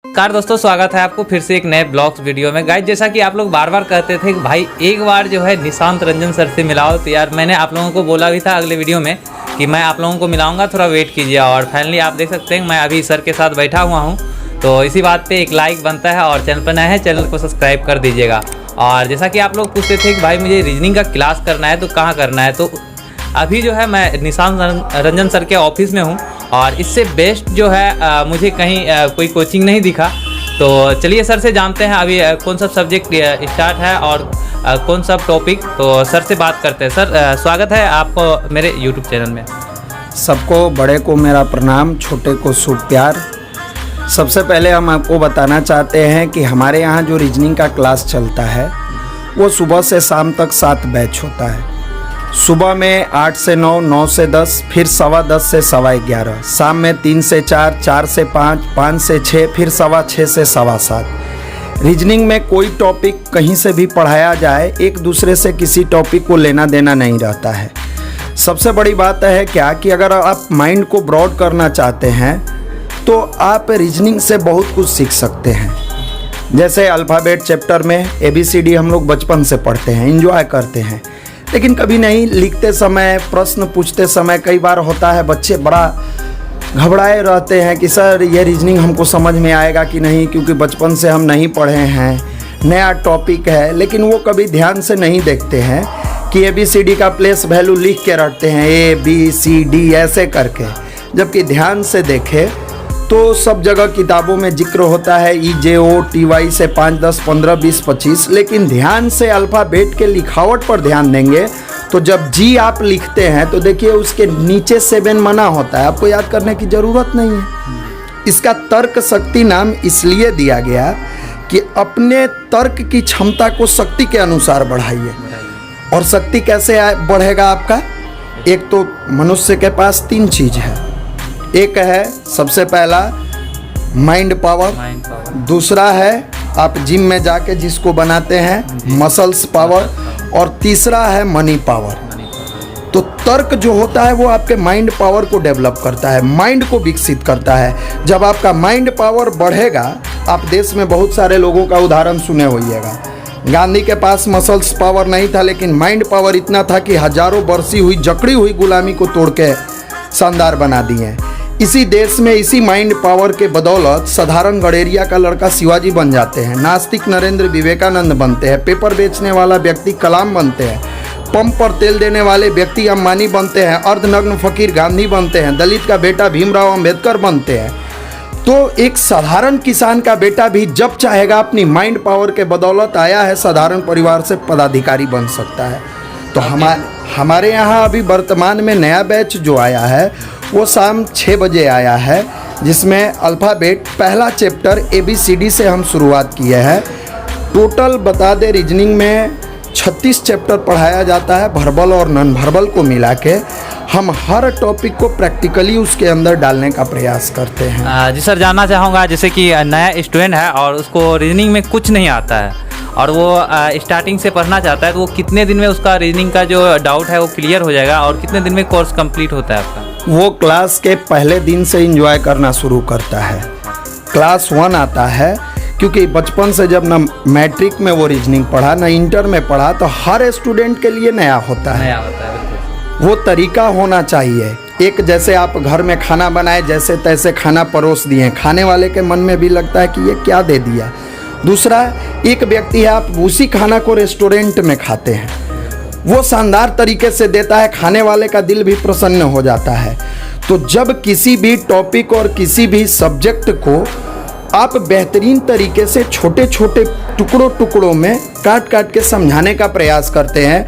नमस्कार दोस्तों, स्वागत है आपको फिर से एक नए ब्लॉग्स वीडियो में। गाइस, जैसा कि आप लोग बार बार कहते थे कि भाई एक बार जो है निशांत रंजन सर से मिलाओ, तो यार मैंने आप लोगों को बोला भी था अगले वीडियो में कि मैं आप लोगों को मिलाऊंगा, थोड़ा वेट कीजिए। और फाइनली आप देख सकते हैं मैं अभी सर के साथ बैठा हुआ हूँ, तो इसी बात पर एक लाइक बनता है और चैनल पर नया है चैनल को सब्सक्राइब कर दीजिएगा। और जैसा कि आप लोग पूछते थे कि भाई मुझे रीजनिंग का क्लास करना है तो कहाँ करना है, तो अभी जो है मैं निशांत रंजन सर के ऑफिस में हूँ और इससे बेस्ट जो है मुझे कहीं कोई कोचिंग नहीं दिखा। तो चलिए सर से जानते हैं अभी कौन सा सब्जेक्ट स्टार्ट है और कौन सा टॉपिक, तो सर से बात करते हैं। सर स्वागत है आपको मेरे यूट्यूब चैनल में। सबको बड़े को मेरा प्रणाम, छोटे को शुभ प्यार। सबसे पहले हम आपको बताना चाहते हैं कि हमारे यहाँ जो रीजनिंग का क्लास चलता है वो सुबह से शाम तक 7 बैच होता है। सुबह में 8 से 9, 9 से 10, फिर 10:15 से 11:15, शाम में 3 से 4, 4 से 5, 5 से 6, फिर 6:15 से 7:15। रीजनिंग में कोई टॉपिक कहीं से भी पढ़ाया जाए, एक दूसरे से किसी टॉपिक को लेना देना नहीं रहता है। सबसे बड़ी बात है क्या कि अगर आप माइंड को ब्रॉड करना चाहते हैं तो आप रीजनिंग से बहुत कुछ सीख सकते हैं। जैसे अल्फ़ाबेट चैप्टर में ABCD हम लोग बचपन से पढ़ते हैं, एंजॉय करते हैं, लेकिन कभी नहीं लिखते समय, प्रश्न पूछते समय कई बार होता है बच्चे बड़ा घबराए रहते हैं कि सर ये रीजनिंग हमको समझ में आएगा कि नहीं, क्योंकि बचपन से हम नहीं पढ़े हैं, नया टॉपिक है। लेकिन वो कभी ध्यान से नहीं देखते हैं कि ABCD का प्लेस वैल्यू लिख के रखते हैं ABCD ऐसे करके, जबकि ध्यान से देखें तो सब जगह किताबों में जिक्र होता है EJOTY से 5, 10, 15, 20, 25। लेकिन ध्यान से अल्फ़ाबेट के लिखावट पर ध्यान देंगे तो जब G आप लिखते हैं तो देखिए उसके नीचे 7 मना होता है, आपको याद करने की ज़रूरत नहीं है। इसका तर्क शक्ति नाम इसलिए दिया गया कि अपने तर्क की क्षमता को शक्ति के अनुसार बढ़ाइए। और शक्ति कैसे बढ़ेगा आपका? एक तो मनुष्य के पास 3 चीज़ है। एक है सबसे पहला माइंड पावर, दूसरा है आप जिम में जाके जिसको बनाते हैं मसल्स पावर, और तीसरा है मनी पावर। तो तर्क जो होता है वो आपके माइंड पावर को डेवलप करता है, माइंड को विकसित करता है। जब आपका माइंड पावर बढ़ेगा, आप देश में बहुत सारे लोगों का उदाहरण सुने होइएगा। गांधी के पास मसल्स पावर नहीं था, लेकिन माइंड पावर इतना था कि हजारों बरसी हुई जकड़ी हुई गुलामी को तोड़ के शानदार बना दिए। इसी देश में इसी माइंड पावर के बदौलत साधारण गडेरिया का लड़का शिवाजी बन जाते हैं, नास्तिक नरेंद्र विवेकानंद बनते हैं, पेपर बेचने वाला व्यक्ति कलाम बनते हैं, पंप पर तेल देने वाले व्यक्ति अंबानी बनते हैं, अर्धनग्न फकीर गांधी बनते हैं, दलित का बेटा भीमराव अंबेडकर बनते हैं। तो एक साधारण किसान का बेटा भी जब चाहेगा अपनी माइंड पावर के बदौलत आया है साधारण परिवार से पदाधिकारी बन सकता है। तो हमारे यहाँ अभी वर्तमान में नया बैच जो आया है वो शाम 6 बजे आया है, जिसमें अल्फ़ाबेट पहला चैप्टर ABCD से हम शुरुआत किए हैं। टोटल बता दें रीजनिंग में 36 चैप्टर पढ़ाया जाता है, वर्बल और नॉन वर्बल को मिला के। हम हर टॉपिक को प्रैक्टिकली उसके अंदर डालने का प्रयास करते हैं। जी सर, जानना चाहूँगा जैसे कि नया स्टूडेंट है और उसको रीजनिंग में कुछ नहीं आता है और वो स्टार्टिंग से पढ़ना चाहता है, तो वो कितने दिन में उसका रीजनिंग का जो डाउट है वो क्लियर हो जाएगा और कितने दिन में कोर्स कंप्लीट होता है आपका? वो क्लास के पहले दिन से एंजॉय करना शुरू करता है। क्लास 1 आता है क्योंकि बचपन से जब ना मैट्रिक में वो रीजनिंग पढ़ा ना इंटर में पढ़ा, तो हर स्टूडेंट के लिए नया होता है। वो तरीका होना चाहिए। एक जैसे आप घर में खाना बनाए, जैसे तैसे खाना परोस दिए, खाने वाले के मन में भी लगता है कि ये क्या दे दिया। दूसरा, एक व्यक्ति है आप उसी खाना को रेस्टोरेंट में खाते हैं, वो शानदार तरीके से देता है, खाने वाले का दिल भी प्रसन्न हो जाता है। तो जब किसी भी टॉपिक और किसी भी सब्जेक्ट को आप बेहतरीन तरीके से छोटे छोटे टुकड़ों में काट के समझाने का प्रयास करते हैं,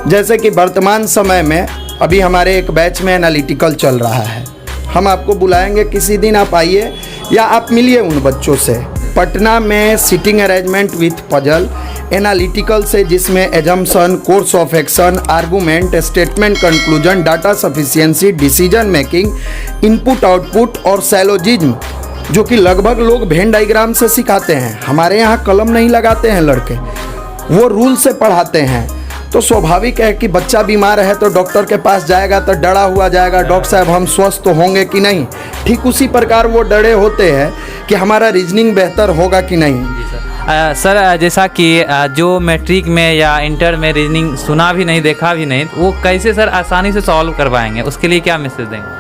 जैसे कि वर्तमान समय में अभी हमारे एक बैच में एनालिटिकल चल रहा है। हम आपको बुलाएंगे किसी दिन, आप आइए या आप मिलिए उन बच्चों से। पटना में sitting arrangement with puzzle analytical से, जिसमें assumption, course of action, argument, statement conclusion, data sufficiency, decision making, input output और सैलोजिज्म, जो कि लगभग लोग वेन डायग्राम से सिखाते हैं। हमारे यहाँ कलम नहीं लगाते हैं लड़के, वो रूल से पढ़ाते हैं। तो स्वाभाविक है कि बच्चा बीमार है तो डॉक्टर के पास जाएगा तो डरा हुआ जाएगा, डॉक्टर साहब हम स्वस्थ होंगे कि नहीं। ठीक उसी प्रकार वो डरे होते हैं कि हमारा रीजनिंग बेहतर होगा कि नहीं। सर जैसा कि जो मैट्रिक में या इंटर में रीजनिंग सुना भी नहीं देखा भी नहीं, वो कैसे सर आसानी से सॉल्व कर पाएंगे, उसके लिए क्या मैसेज देंगे?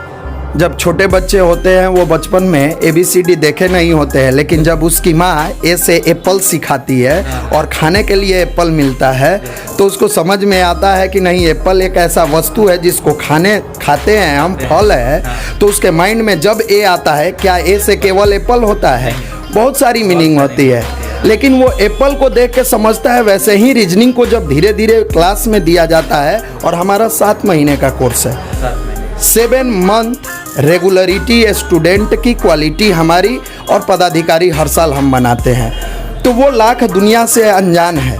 जब छोटे बच्चे होते हैं वो बचपन में ABCD देखे नहीं होते हैं, लेकिन जब उसकी माँ ए से एप्पल सिखाती है और खाने के लिए एप्पल मिलता है तो उसको समझ में आता है कि नहीं, एप्पल एक ऐसा वस्तु है जिसको खाते हैं हम, फल है। तो उसके माइंड में जब ए आता है, क्या ए से केवल एप्पल होता है? बहुत सारी मीनिंग होती है, लेकिन वो एप्पल को देख के समझता है। वैसे ही रीजनिंग को जब धीरे धीरे क्लास में दिया जाता है, और हमारा 7 महीने का कोर्स है, 7 मंथ रेगुलरिटी, स्टूडेंट की क्वालिटी हमारी और पदाधिकारी हर साल हम बनाते हैं। तो वो लाख दुनिया से अनजान है।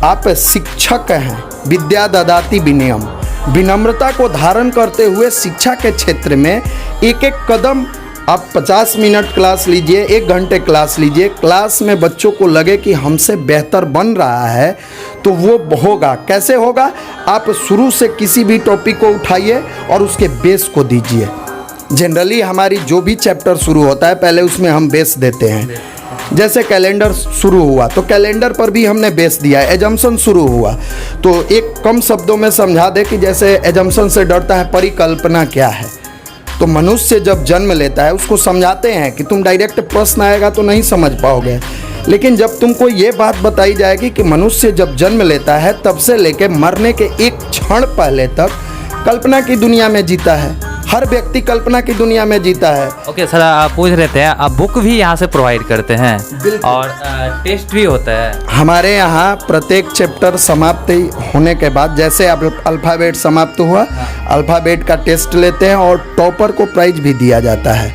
आप शिक्षक हैं, विद्या ददाति विनयम, विनम्रता को धारण करते हुए शिक्षा के क्षेत्र में एक एक कदम आप 50 मिनट क्लास लीजिए, 1 घंटे क्लास लीजिए, क्लास में बच्चों को लगे कि हमसे बेहतर बन रहा है, तो वो होगा। कैसे होगा? आप शुरू से किसी भी टॉपिक को उठाइए और उसके बेस को दीजिए। जनरली हमारी जो भी चैप्टर शुरू होता है पहले उसमें हम बेस देते हैं। जैसे कैलेंडर शुरू हुआ तो कैलेंडर पर भी हमने बेस दिया। एजम्पशन शुरू हुआ तो एक कम शब्दों में समझा दे कि जैसे एजम्पशन से डरता है, परिकल्पना क्या है। तो मनुष्य जब जन्म लेता है उसको समझाते हैं कि तुम डायरेक्ट प्रश्न आएगा तो नहीं समझ पाओगे, लेकिन जब तुमको ये बात बताई जाएगी कि मनुष्य जब जन्म लेता है तब से लेके मरने के एक क्षण पहले तक कल्पना की दुनिया में जीता है। हर व्यक्ति कल्पना की दुनिया में जीता है। ओके सर, आप पूछ रहे थे, आप बुक भी यहाँ से प्रोवाइड करते हैं और टेस्ट भी होता है? हमारे यहाँ प्रत्येक चैप्टर समाप्त होने के बाद, जैसे अब अल्फ़ाबेट समाप्त हुआ, अल्फ़ाबेट का टेस्ट लेते हैं और टॉपर को प्राइज भी दिया जाता है।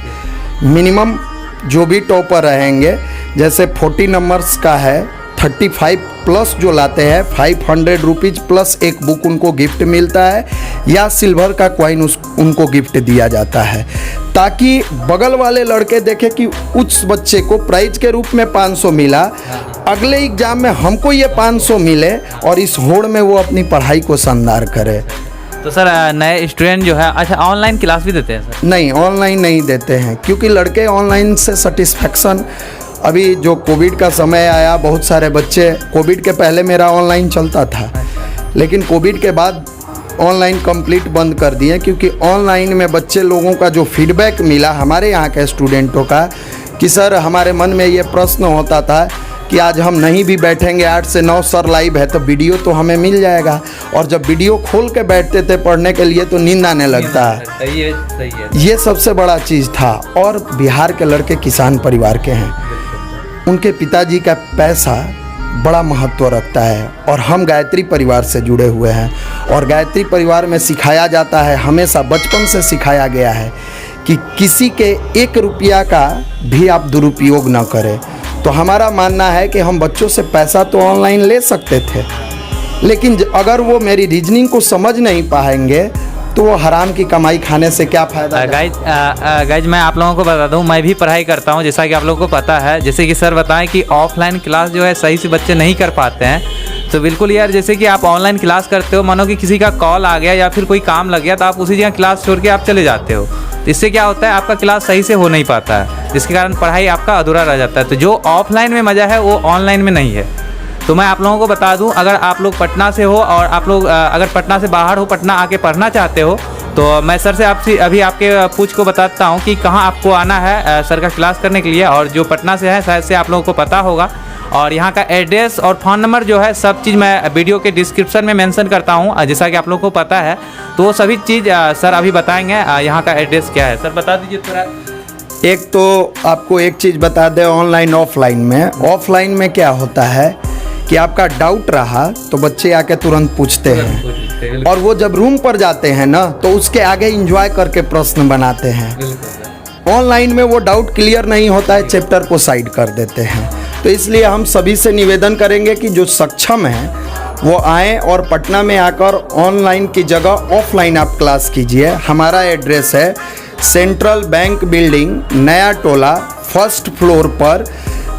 मिनिमम जो भी टॉपर रहेंगे, जैसे 40 नंबर्स का है, 35 प्लस जो लाते हैं 500 रुपीज़ प्लस एक बुक उनको गिफ्ट मिलता है, या सिल्वर का कॉइन उनको गिफ्ट दिया जाता है, ताकि बगल वाले लड़के देखें कि उस बच्चे को प्राइज के रूप में 500 मिला, अगले एग्जाम में हमको ये 500 मिले और इस होड़ में वो अपनी पढ़ाई को शानदार करे। तो सर नए स्टूडेंट जो है, अच्छा ऑनलाइन क्लास भी देते हैं सर? नहीं, ऑनलाइन नहीं देते हैं, क्योंकि लड़के ऑनलाइन से सेटिस्फैक्शन, अभी जो कोविड का समय आया, बहुत सारे बच्चे, कोविड के पहले मेरा ऑनलाइन चलता था, लेकिन कोविड के बाद ऑनलाइन कंप्लीट बंद कर दिए, क्योंकि ऑनलाइन में बच्चे लोगों का जो फीडबैक मिला हमारे यहाँ के स्टूडेंटों का, कि सर हमारे मन में ये प्रश्न होता था कि आज हम नहीं भी बैठेंगे 8 से 9 सर लाइव है तो वीडियो तो हमें मिल जाएगा, और जब वीडियो खोल के बैठते थे पढ़ने के लिए तो नींद आने लगता है। सही है। ये सबसे बड़ा चीज़ था। और बिहार के लड़के किसान परिवार के हैं, उनके पिताजी का पैसा बड़ा महत्व रखता है, और हम गायत्री परिवार से जुड़े हुए हैं, और गायत्री परिवार में सिखाया जाता है, हमेशा बचपन से सिखाया गया है कि किसी के 1 रुपया का भी आप दुरुपयोग न करें। तो हमारा मानना है कि हम बच्चों से पैसा तो ऑनलाइन ले सकते थे, लेकिन अगर वो मेरी रीजनिंग को समझ नहीं पाएंगे तो वो हराम की कमाई खाने से क्या फ़ायदा। गाइज मैं आप लोगों को बता दूं, मैं भी पढ़ाई करता हूं, जैसा कि आप लोगों को पता है। जैसे कि सर बताएं कि ऑफलाइन क्लास जो है सही से बच्चे नहीं कर पाते हैं, तो बिल्कुल यार, जैसे कि आप ऑनलाइन क्लास करते हो, मानो कि किसी का कॉल आ गया या फिर कोई काम लग गया तो आप उसी जगह क्लास छोड़ के आप चले जाते हो। इससे क्या होता है, आपका क्लास सही से हो नहीं पाता है, जिसके कारण पढ़ाई आपका अधूरा रह जाता है। तो जो ऑफलाइन में मज़ा है वो ऑनलाइन में नहीं है। तो मैं आप लोगों को बता दूं, अगर आप लोग पटना से हो और आप लोग अगर पटना से बाहर हो, पटना आके पढ़ना चाहते हो, तो मैं सर से आपसे अभी आपके पूछ को बताता हूं कि कहां आपको आना है सर का क्लास करने के लिए। और जो पटना से है शायद से आप लोगों को पता होगा, और यहाँ का एड्रेस और फ़ोन नंबर जो है सब चीज़ मैं वीडियो के डिस्क्रिप्शन में मेंशन करता हूँ, जैसा कि आप लोगों को पता है। तो वो सभी चीज़ सर अभी बताएंगे। यहाँ का एड्रेस क्या है सर, बता दीजिए थोड़ा। एक तो आपको एक चीज़ बता दें, ऑनलाइन ऑफलाइन में क्या होता है कि आपका डाउट रहा तो बच्चे आके तुरंत पूछते हैं, और वो जब रूम पर जाते हैं ना तो उसके आगे एंजॉय करके प्रश्न बनाते हैं। ऑनलाइन में वो डाउट क्लियर नहीं होता है, चैप्टर को साइड कर देते हैं। तो इसलिए हम सभी से निवेदन करेंगे कि जो सक्षम हैं वो आएँ और पटना में आकर ऑनलाइन की जगह ऑफलाइन आप क्लास कीजिए। हमारा एड्रेस है सेंट्रल बैंक बिल्डिंग, नया टोला, 1st फ्लोर पर,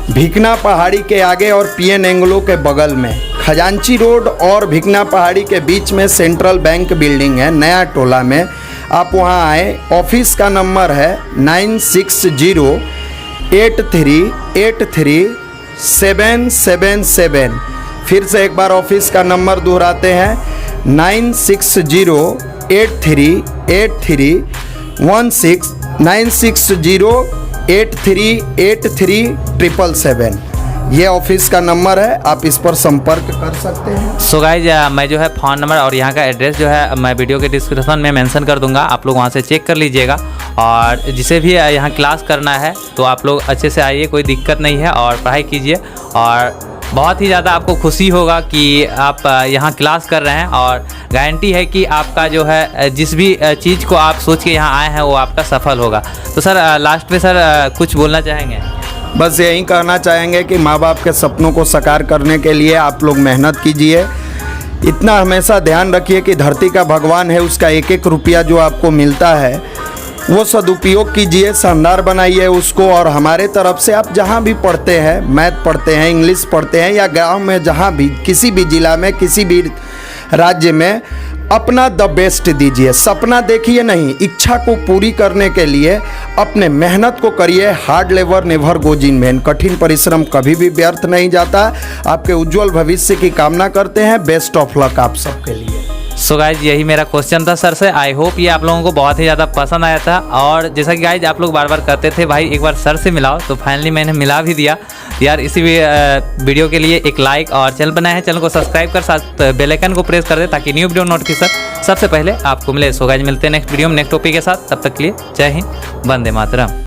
भिकना पहाड़ी के आगे और PN एंग्लो के बगल में, खजांची रोड और भिकना पहाड़ी के बीच में सेंट्रल बैंक बिल्डिंग है, नया टोला में। आप वहाँ आए। ऑफिस का नंबर है 9608383777। फिर से एक बार ऑफिस का नंबर दोहराते हैं 9608383777 9608383777। ये ऑफिस का नंबर है, आप इस पर संपर्क कर सकते हैं। सो गाइज मैं जो है फ़ोन नंबर और यहाँ का एड्रेस जो है मैं वीडियो के डिस्क्रिप्शन में मेंशन कर दूंगा, आप लोग वहाँ से चेक कर लीजिएगा। और जिसे भी यहाँ क्लास करना है तो आप लोग अच्छे से आइए, कोई दिक्कत नहीं है, और पढ़ाई कीजिए। और बहुत ही ज़्यादा आपको खुशी होगा कि आप यहाँ क्लास कर रहे हैं, और गारंटी है कि आपका जो है जिस भी चीज़ को आप सोच के यहाँ आए हैं वो आपका सफल होगा। तो सर लास्ट में सर कुछ बोलना चाहेंगे? बस यही कहना चाहेंगे कि माँ बाप के सपनों को साकार करने के लिए आप लोग मेहनत कीजिए। इतना हमेशा ध्यान रखिए कि धरती का भगवान है, उसका एक एक रुपया जो आपको मिलता है वो सदुपयोग कीजिए, शानदार बनाइए उसको। और हमारे तरफ से आप जहाँ भी पढ़ते हैं, मैथ पढ़ते हैं, इंग्लिश पढ़ते हैं, या गांव में जहाँ भी, किसी भी ज़िला में, किसी भी राज्य में, अपना द बेस्ट दीजिए। सपना देखिए नहीं, इच्छा को पूरी करने के लिए अपने मेहनत को करिए। Hard labour never goes in when. कठिन परिश्रम कभी भी व्यर्थ नहीं जाता। आपके उज्जवल भविष्य की कामना करते हैं। बेस्ट ऑफ लक आप सबके लिए। सो गाइज यही मेरा क्वेश्चन था सर से। आई होप ये आप लोगों को बहुत ही ज़्यादा पसंद आया था। और जैसा कि गाइज आप लोग बार बार कहते थे भाई एक बार सर से मिलाओ, तो फाइनली मैंने मिला भी दिया यार। इसी वीडियो के लिए एक लाइक, और चैनल बनाए हैं चैनल को सब्सक्राइब कर, साथ बेल आइकन को प्रेस कर दे ताकि न्यू वीडियो नोटिफिकेशन सबसे पहले आपको मिले। सो गाइज मिलते हैं नेक्स्ट वीडियो में नेक्स्ट टॉपिक के साथ। तब तक के लिए जय हिंद, वंदे मातरम।